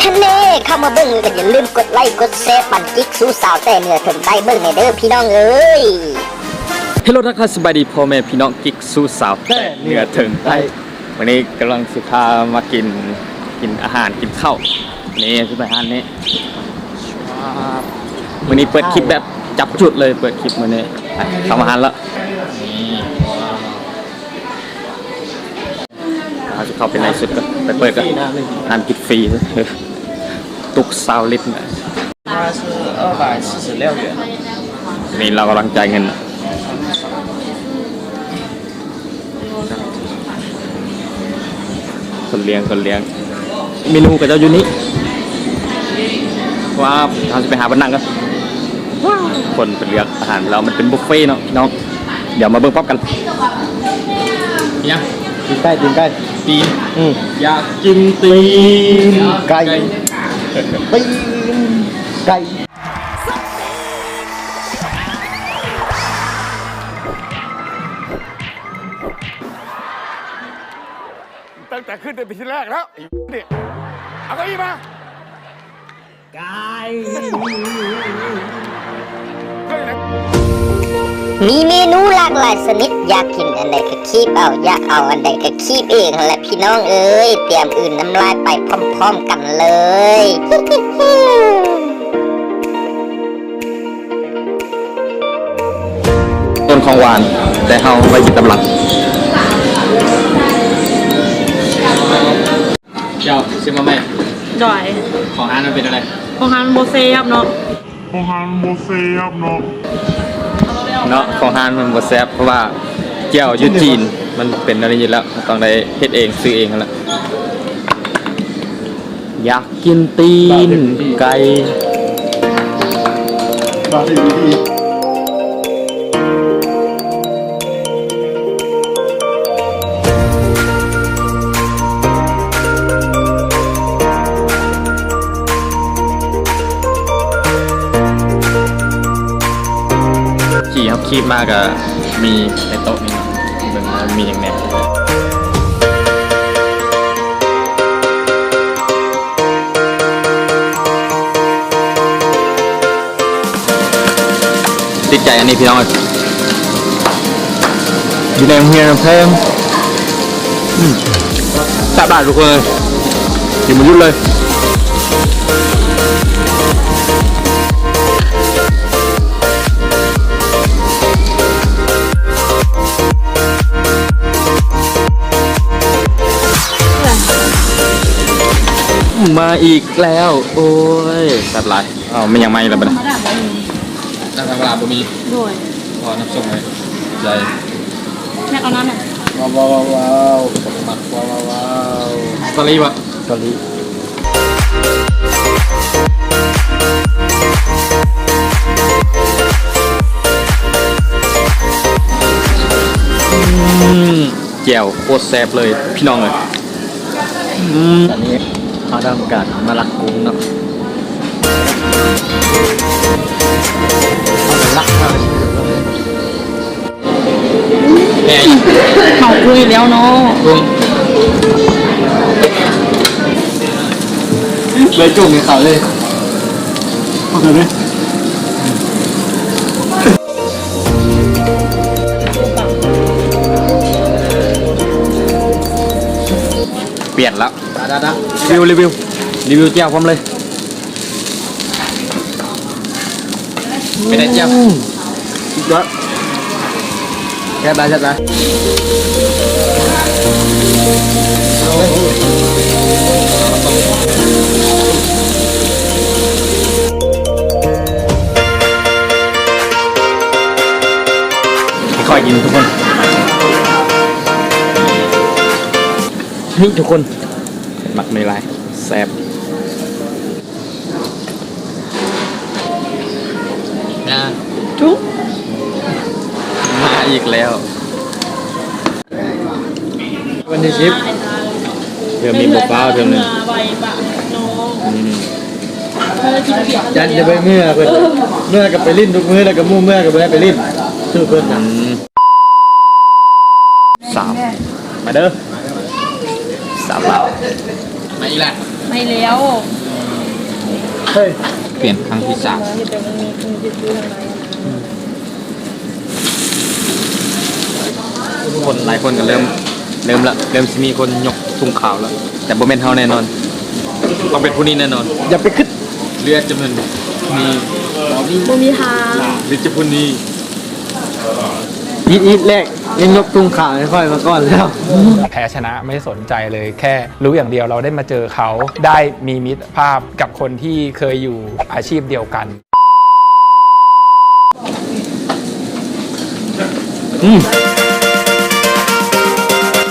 ฮันเน่เข้ามาเบิ้งก็อย่าลืมกดไลค์กดแชร์ปั่นกิ๊กสู้สาวแต่เหนือถึงใต้เบิ้งในเด้อพี่น้องเอ้ยฮัลโหลนะครับสบายดีพ่อแม่พี่น้องกิ๊กสู้สาวแต่เหนือถึงใต้วันนี้กำลังสิพามากินอาหารกินข้าวนี่คืออาหารนี้วันนี้เปิดคลิปแบบจับจุดเลยเปิดคลิปวันนี้ทำอาหารแล้วเราจะเข้าไปในสุดก็ไปเปิดกันอาหารกินฟรีตุกซาวลิตรนี่เรากำลังจ่ายเงินคนเลี้ยงเมนูกับเจ้าอยู่นี้ว่าเราจะไปหาบันนังกันคนเป็นเลี้ยงอาหารเรามันเป็นบุฟเฟ่เนาะพี่น้องเดี๋ยวมาเบิ่งพร้อมกันเนี่ยตีนไก่ตีนอยากกินตีนไก่ตีนไก่ตั้งแต่ขึ้นเป็นปีที่แรกแล้วนี่เอาเก้าอี้มาไก่มีเมนูหลากหลายชนิดอยากกินอันใดก็คีบเอาอยากเอาอันใดก็คีบเองและพี่น้องเอ้ยเตรียมอื่นน้ำลายไปพร้อมๆกันเลยต้นของหวานแต่เฮาไว้กินตำหลังเจ้าชิมมาไหมจ่อยของอาหารมันเป็นอะไรของฮันโบเซ่ครับเนาะเนาะของอาหารมันบ่แซ่บเพราะว่าเจียวยุจีนมันเป็นอะไรอยู่แล้วต้องได้เฮ็ดเองซื้อเองนั่นแหละอยากกินตีนไก่ขี่ครับคีบมากอะมีในโต๊ะนี่มันมีอย่างเนี้ยติดใจอันนี้พี่น้องอยู่ในโรงเรียนเพิ่มแซ่บได้ทุกคนเลยอยู่มันยุ่งเลยมาอีกแล้วโอ้ยสัตว์ลายอ้าวไม่ยังไม่แล้วบ้างน้ำปลาบ่มีด้วยพอน้ำส้มเลยใจแม่เอาน้ำหน่อยว้าวมักว้าวกะหรี่ปะกะหรี่แจ่วโคตรแซ่บเลยพี่น้องเลยอันนี้เขาทำการมะลักกุ้งเนาะลักมาเขาคุยแล้วเนาะเลยจุ่มในเขาเลยเอาเลยไหมเปลี่ยนแล้วดารีวิวเจียวพร้อมเลยเป็นไงเจียวเยอะแค่ได้ค่อยกินทุกคนนี่ทุกคนหมักในลายแซ่บจุ๊บมาอีกแล้ววันนี้ชิปเธอมีบกเปล่าเธอหนึ่งยันจะไปเมื่อกับไปลิ้นทุกมื้อแล้วก็มู่เมื่อกับไปลิ้นชื่อเพื่อนสามมาเด้อสามบาทมาอีกแล้วไม่แล้ว เฮ้ย เปลี่ยนครั้งที่สามคนหลายคนก็เริ่มสิมีคนยกทุ่งขาวแล้ว แต่บ่แม่นเฮาแน่นอนต้องเป็นผู้นี้แน่นอน อย่าไปคิด เรือจะมันมี บ่มีทาง หรือจะผู้นี้ อีทแรกยังยกตุ้งข่าวให้ค่อยมาก่อนแล้ว แพ้ชนะไม่สนใจเลยแค่รู้อย่างเดียวเราได้มาเจอเขาได้มีมิตรภาพกับคนที่เคยอยู่อาชีพเดียวกัน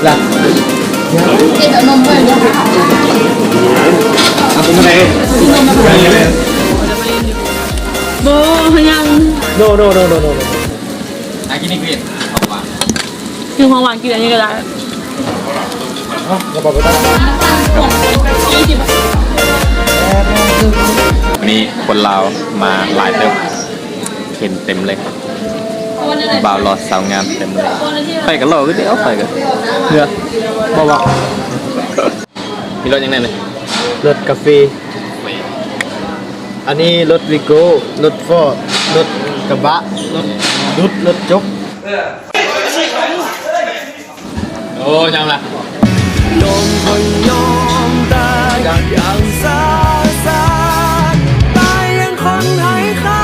ล่ะเอาเป็นไง โบยัง โน อากินนี่เกลียดของหวาน คือของหวานกินอันนี้ก็ได้ เราบอกไปตั้ง วันนี้คนลาวมาหลายเติมเห็นเต็มเลยบ่าวรอสาวงามเต็มเลยไปกันรอก็เดี๋ยวไปกัน เนื้อบอก มีรถยังไงเลย รถกาแฟอันนี้รถวิโก้รถฟอร์ดรถกระบะรถจก โอ้ยังละ ยอมคนยอมตายอย่างซาซาตายยังคนให้ค่า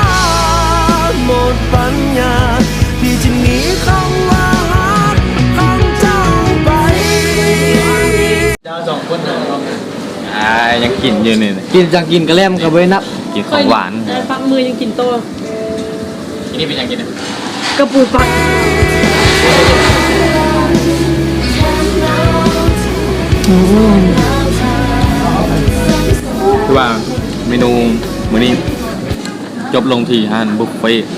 หมดปัญญาที่จะหนีคำว่ารักของเจ้าไป เจ้าสองคนน่ะ ยังกินอยู่นี่ กินจังกินกระแลมกับเว้ยนับ กินของหวาน ได้ปักมือยังกินโต ที่นี่เป็นยังกินนะ กระปูปัก คือว่าเมนูมื้อนี้จบลงที่อาหารบุฟเฟ่ต์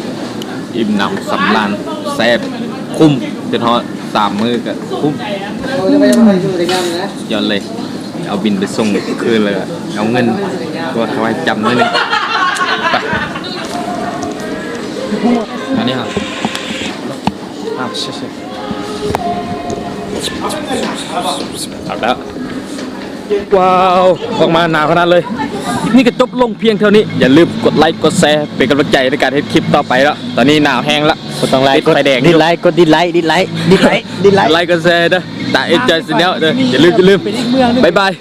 อิ่มหนำสำราญแซ่บคุ้มจนฮอด3 มื้อก็คุ้มย้อนเลย เอาบินไปส่งคืนเลยอะเอาเงินตัวเขาไว้จำด้วยนึงไปอันนี้ครับใช่เอาแล้วว้าวออกมาหนาวขนาดเลย นี่ก็จบลงเพียงเท่านี้ อย่าลืมกดไลค์กดแชร์เป็นกำลังใจในการให้คลิปต่อไปแล้ว ตอนนี้หนาวแห้งแล้วก็ต้องไลค์กดไฟแดง ดิไลค์กดดิไลค์ ไลค์กดแชร์นะแต่ Enjoy Channel เด้ออย่าลืมบ๊ายบาย